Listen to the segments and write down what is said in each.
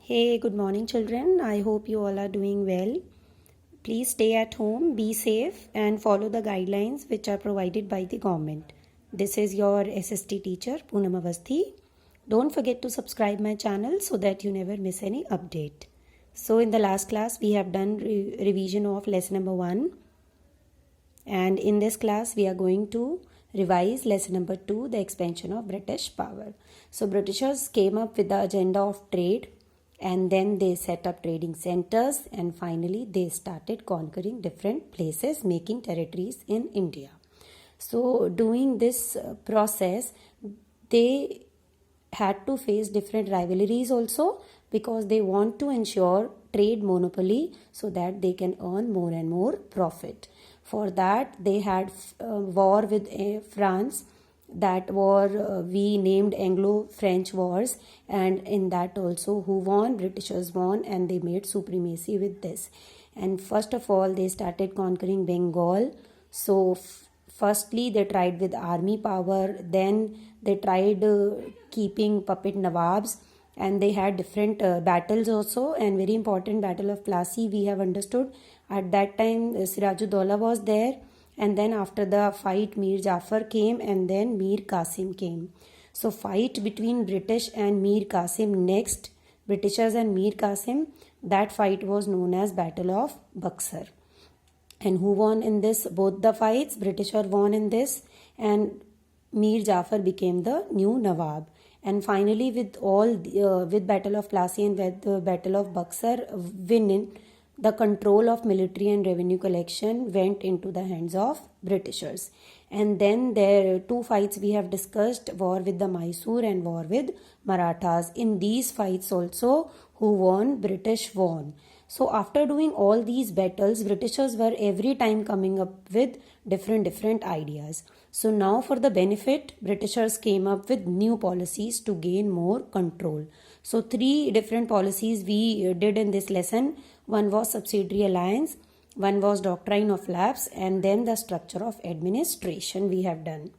Hey, good morning, children. I hope you all are doing well. Please stay at home, be safe, and follow the guidelines which are provided by the government. This is your SST teacher, Poonam Avasthi. Don't forget to subscribe my channel so that you never miss any update. So, in the last class, we have done revision of lesson number 1. And in this class, we are going to revise lesson number 2, the expansion of British power. So, Britishers came up with the agenda of trade. And then they set up trading centers, and finally they started conquering different places, making territories in India. So doing this process, they had to face different rivalries also, because they want to ensure trade monopoly so that they can earn more and more profit. For that they had war with France. That war we named Anglo-French wars, and in that also who won? Britishers won, and they made supremacy with this. And first of all they started conquering Bengal. So firstly they tried with army power, then they tried keeping puppet nawabs, and they had different battles also. And very important battle of Plassey we have understood. At that time Sirajuddaula was there. And then after the fight, Mir Jafar came, and then Mir Qasim came. So fight between British and Mir Qasim next, Britishers and Mir Qasim, that fight was known as Battle of Buxar. And who won in this? Both the fights, Britisher won in this, and Mir Jafar became the new Nawab. And finally with Battle of Plassey and with the Battle of Buxar winning, the control of military and revenue collection went into the hands of Britishers. And then there are two fights we have discussed, war with the Mysore and war with Marathas. In these fights also, who won? British won. So after doing all these battles, Britishers were every time coming up with different ideas. So now for the benefit, Britishers came up with new policies to gain more control. So 3 different policies we did in this lesson. One was subsidiary alliance, one was doctrine of lapse, and then the structure of administration we have done.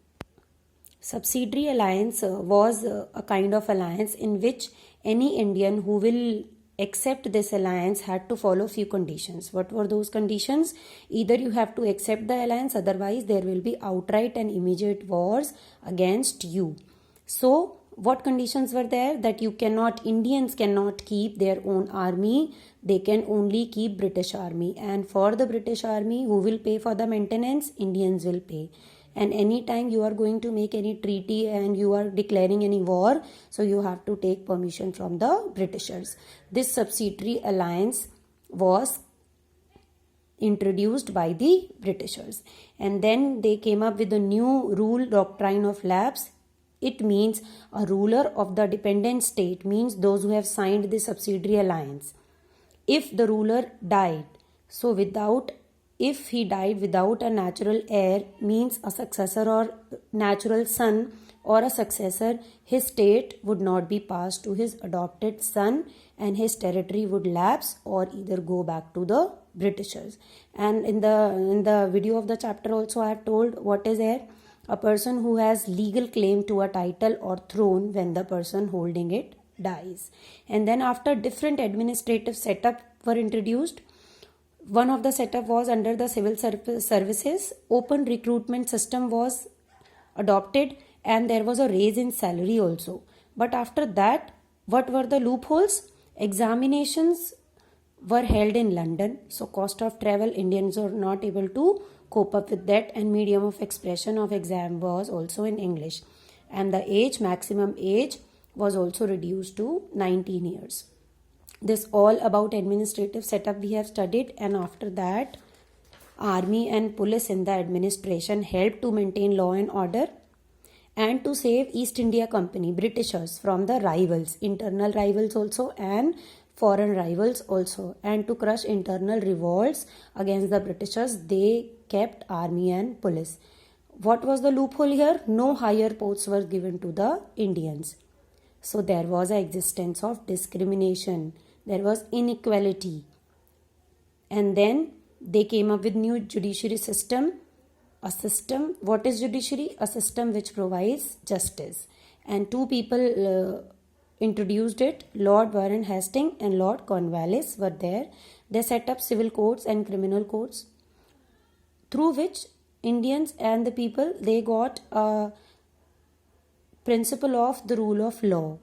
Subsidiary alliance was a kind of alliance in which any Indian who will accept this alliance had to follow few conditions. What were those conditions? Either you have to accept the alliance, otherwise there will be outright and immediate wars against you. So what conditions were there? That Indians cannot keep their own army, they can only keep British army. And for the British army, who will pay for the maintenance? Indians will pay. And anytime you are going to make any treaty and you are declaring any war, so you have to take permission from the Britishers. This subsidiary alliance was introduced by the Britishers. And then they came up with a new rule, doctrine of lapse. It means a ruler of the dependent state, means those who have signed the subsidiary alliance. If the ruler died, so if he died without a natural heir, means a successor or natural son or a successor, his state would not be passed to his adopted son, and his territory would lapse or either go back to the Britishers. And in the video of the chapter also I have told what is heir. A person who has legal claim to a title or throne when the person holding it dies. And then after different administrative setup were introduced, one of the setup was under the civil services, open recruitment system was adopted, and there was a raise in salary also. But after that, what were the loopholes? Examinations were held in London, so cost of travel, Indians were not able to cope up with that, and medium of expression of exam was also in English. And the maximum age was also reduced to 19 years. This all about administrative setup we have studied. And after that, army and police in the administration helped to maintain law and order and to save East India Company, Britishers, from the rivals, internal rivals also and foreign rivals also. And to crush internal revolts against the Britishers, they kept army and police. What was the loophole here? No higher posts were given to the Indians. So there was an existence of discrimination. There was inequality. And then they came up with new judiciary system. What is judiciary? A system which provides justice. And two people introduced it. Lord Warren Hastings and Lord Cornwallis were there. They set up civil courts and criminal courts through which Indians and the people, they got a principle of the rule of law.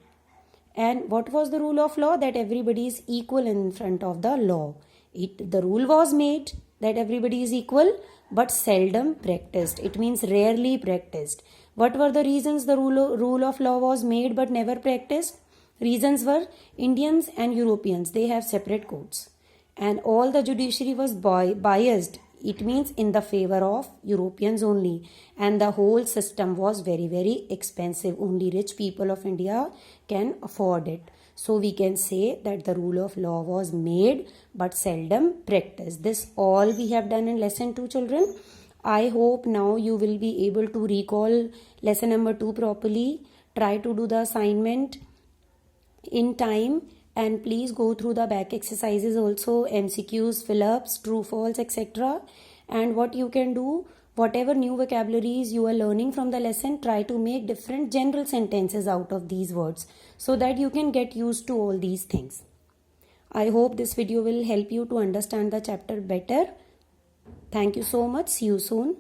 And what was the rule of law? That everybody is equal in front of the law. The rule was made that everybody is equal, but seldom practiced. It means rarely practiced. What were the reasons the rule of law was made but never practiced? Reasons were Indians and Europeans, they have separate courts. And all the judiciary was biased. It means in the favor of Europeans only. And the whole system was very, very expensive. Only rich people of India can afford it. So we can say that the rule of law was made but seldom practiced. This all we have done in lesson 2, children. I hope now you will be able to recall lesson number 2 properly. Try to do the assignment in time. And please go through the back exercises also, MCQs, fill-ups, true, false, etc. And what you can do, whatever new vocabularies you are learning from the lesson, try to make different general sentences out of these words so that you can get used to all these things. I hope this video will help you to understand the chapter better. Thank you so much. See you soon.